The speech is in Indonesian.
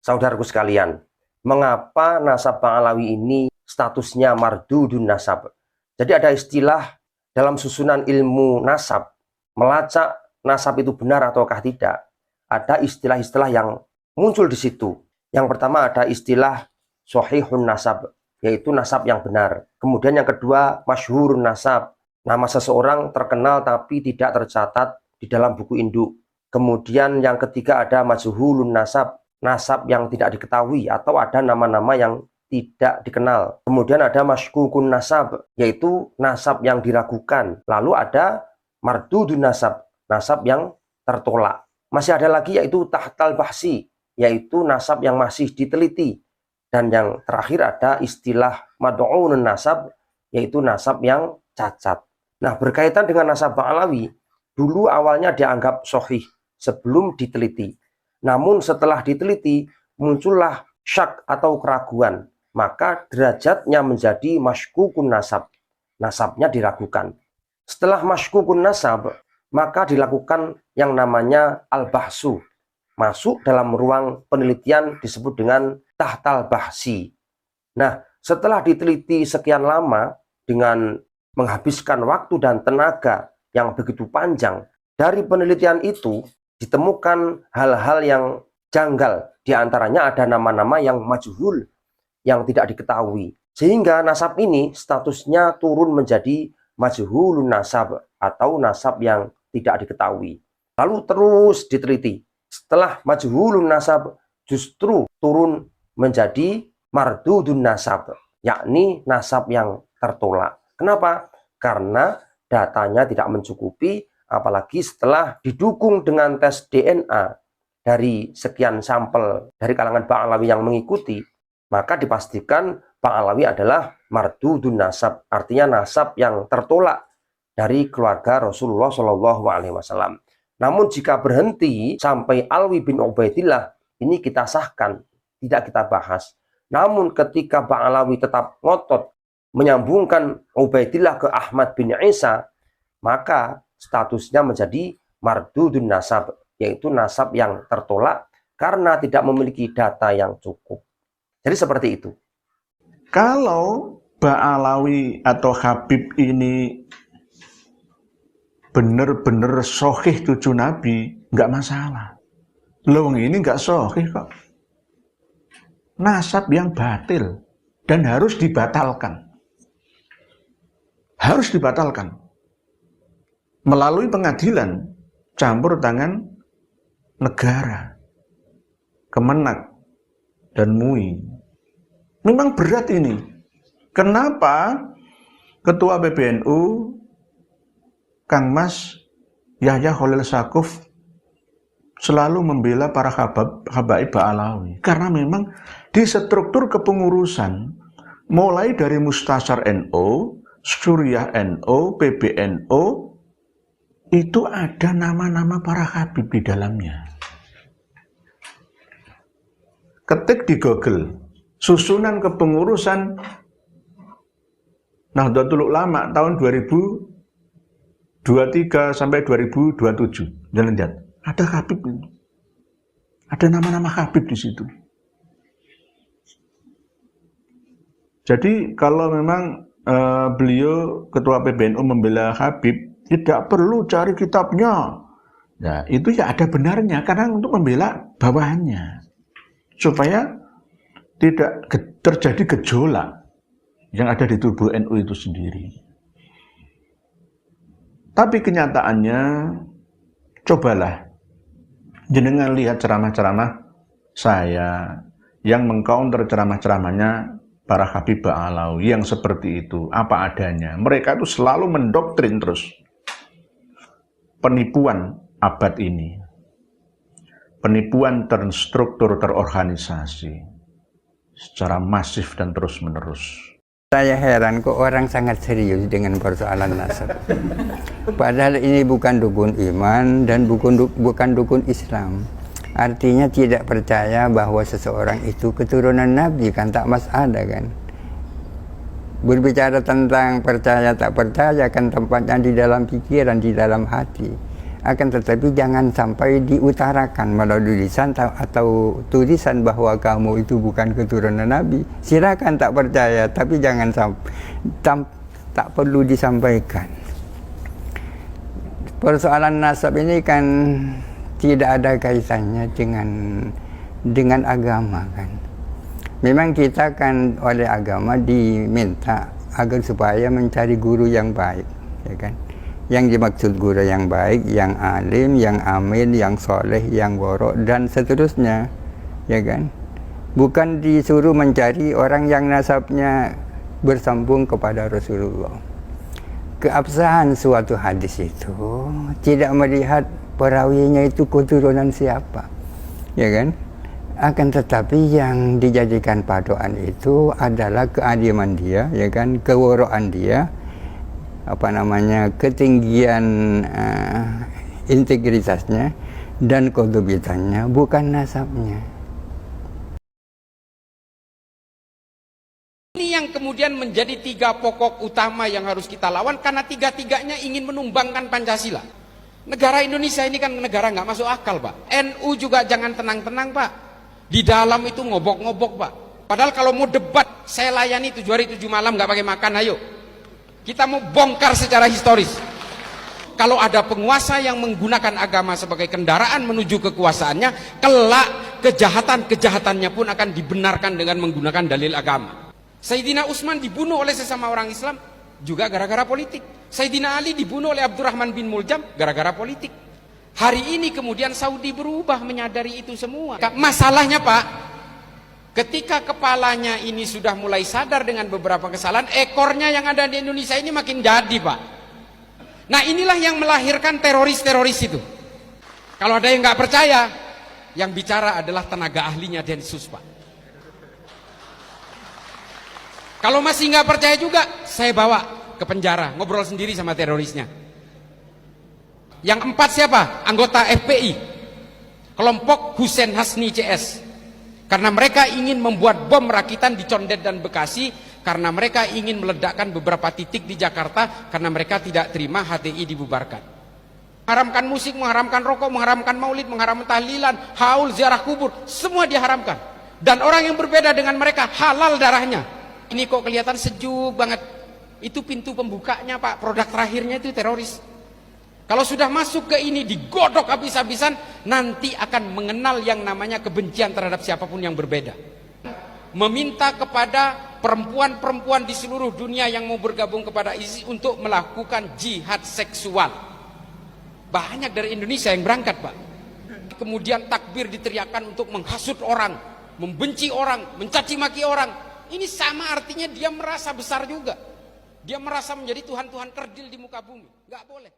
Saudaraku sekalian, mengapa nasab Bang Alawi ini statusnya mardudun nasab? Jadi ada istilah dalam susunan ilmu nasab, melacak nasab itu benar ataukah tidak. Ada istilah-istilah yang muncul di situ. Yang pertama ada istilah sahihun nasab, yaitu nasab yang benar. Kemudian yang kedua masyhurun nasab, nama seseorang terkenal tapi tidak tercatat di dalam buku induk. Kemudian yang ketiga ada majhulun nasab, nasab yang tidak diketahui atau ada nama-nama yang tidak dikenal. Kemudian ada masykukun nasab, yaitu nasab yang diragukan. Lalu ada mardudun nasab, nasab yang tertolak. Masih ada lagi yaitu tahtal bahsi, yaitu nasab yang masih diteliti. Dan yang terakhir ada istilah mad'unun nasab, yaitu nasab yang cacat. Nah, berkaitan dengan nasab Bang Alawi, dulu awalnya dianggap sahih sebelum diteliti. Namun setelah diteliti, muncullah syak atau keraguan. Maka derajatnya menjadi masykukun nasab. Nasabnya diragukan. Setelah masykukun nasab, maka dilakukan yang namanya al-bahsu. Masuk dalam ruang penelitian disebut dengan tahtal bahsi. Nah, setelah diteliti sekian lama dengan menghabiskan waktu dan tenaga yang begitu panjang, dari penelitian itu ditemukan hal-hal yang janggal. Di antaranya ada nama-nama yang majhul, yang tidak diketahui. Sehingga nasab ini statusnya turun menjadi majhulun nasab atau nasab yang tidak diketahui. Lalu terus diteliti. Setelah majhulun nasab justru turun menjadi mardudun nasab, yakni nasab yang tertolak. Kenapa? Karena datanya tidak mencukupi, apalagi setelah didukung dengan tes DNA dari sekian sampel dari kalangan Bang Alawi yang mengikuti, maka dipastikan Bang Alawi adalah mardudun nasab, artinya nasab yang tertolak dari keluarga Rasulullah SAW. Namun jika berhenti sampai Alwi bin Ubaidillah, ini kita sahkan, tidak kita bahas. Namun ketika Bang Alawi tetap ngotot menyambungkan Ubaidillah ke Ahmad bin Isa, maka statusnya menjadi mardudun nasab, yaitu nasab yang tertolak karena tidak memiliki data yang cukup. Jadi seperti itu. Kalau Ba'alawi atau Habib ini benar-benar sahih cucu Nabi, nggak masalah. Loh, ini nggak sahih kok. Nasab yang batil dan harus dibatalkan. Harus dibatalkan. Melalui pengadilan, campur tangan negara, Kemenak, dan MUI. Memang berat ini. Kenapa Ketua PBNU, Kang Mas Yahya Khalil Stakuf, selalu membela para habaib Ba'alawi? Karena memang di struktur kepengurusan, mulai dari Mustasyar NU, Suriah NU, PBNU, itu ada nama-nama para habib di dalamnya. Ketik di Google, susunan kepengurusan Nahdlatul Ulama tahun 2023 sampai 2027. Jangan lihat, ada habib itu. Ada nama-nama habib di situ. Jadi kalau memang beliau Ketua PBNU membela Habib, tidak perlu cari kitabnya. Nah, itu ya ada benarnya, karena untuk membela bawahannya. Supaya tidak terjadi gejolak yang ada di tubuh NU itu sendiri. Tapi kenyataannya, cobalah jenengan lihat ceramah-ceramah saya yang mengcounter ceramah-ceramahnya para Habib Ba'alawi yang seperti itu, apa adanya. Mereka itu selalu mendoktrin terus. Penipuan abad ini. Penipuan terstruktur, terorganisasi. Secara masif dan terus-menerus. Saya heran kok orang sangat serius dengan persoalan nasab. Padahal ini bukan dukun iman dan bukan dukun Islam. Artinya tidak percaya bahwa seseorang itu keturunan Nabi, kan tak masalah kan. Berbicara tentang percaya tak percaya kan tempatnya di dalam pikiran, di dalam hati. Akan tetapi jangan sampai diutarakan melalui lisan atau tulisan bahwa kamu itu bukan keturunan Nabi. Silakan tak percaya, tapi jangan tak perlu disampaikan. Persoalan nasab ini kan tidak ada kaitannya dengan agama kan. Memang kita kan oleh agama diminta agar supaya mencari guru yang baik, ya kan. Yang dimaksud guru yang baik, yang alim, yang amin, yang soleh, yang borok, dan seterusnya, ya kan. Bukan disuruh mencari orang yang nasabnya bersambung kepada Rasulullah. Keabsahan suatu hadis itu tidak melihat perawinya itu keturunan siapa, ya kan. Akan tetapi yang dijadikan padoan itu adalah keadilan dia, ya kan, keworokan dia, ketinggian integritasnya dan kedubitannya, bukan nasabnya. Ini yang kemudian menjadi 3 pokok utama yang harus kita lawan, karena tiga-tiganya ingin menumbangkan Pancasila. Negara Indonesia ini kan negara nggak masuk akal, Pak. NU juga jangan tenang-tenang, Pak. Di dalam itu ngobok-ngobok, Pak. Padahal kalau mau debat, saya layani 7 hari 7 malam nggak pakai makan, ayo. Kita mau bongkar secara historis. Kalau ada penguasa yang menggunakan agama sebagai kendaraan menuju kekuasaannya, kelak kejahatan-kejahatannya pun akan dibenarkan dengan menggunakan dalil agama. Sayyidina Utsman dibunuh oleh sesama orang Islam juga gara-gara politik. Sayyidina Ali dibunuh oleh Abdurrahman bin Muljam gara-gara politik. Hari ini kemudian Saudi berubah menyadari itu semua. Masalahnya, Pak, ketika kepalanya ini sudah mulai sadar dengan beberapa kesalahan, ekornya yang ada di Indonesia ini makin jadi, Pak. Nah, inilah yang melahirkan teroris-teroris itu. Kalau ada yang nggak percaya, yang bicara adalah tenaga ahlinya Densus, Pak. Kalau masih nggak percaya juga, saya bawa ke penjara, ngobrol sendiri sama terorisnya. Yang 4 siapa? Anggota FPI, kelompok Husein Hasni CS. Karena mereka ingin membuat bom rakitan di Condet dan Bekasi, karena mereka ingin meledakkan beberapa titik di Jakarta, karena mereka tidak terima HTI dibubarkan. Mengharamkan musik, mengharamkan rokok, mengharamkan maulid, mengharamkan tahlilan, haul, ziarah kubur, semua diharamkan. Dan orang yang berbeda dengan mereka halal darahnya. Ini kok kelihatan sejuk banget. Itu pintu pembukanya, Pak. Produk terakhirnya itu teroris. Kalau sudah masuk ke ini digodok habis-habisan, nanti akan mengenal yang namanya kebencian terhadap siapapun yang berbeda. Meminta kepada perempuan-perempuan di seluruh dunia yang mau bergabung kepada ISIS untuk melakukan jihad seksual. Banyak dari Indonesia yang berangkat, Pak. Kemudian takbir diteriakan untuk menghasut orang, membenci orang, mencaci maki orang. Ini sama artinya dia merasa besar juga. Dia merasa menjadi Tuhan-Tuhan kerdil di muka bumi. Nggak boleh.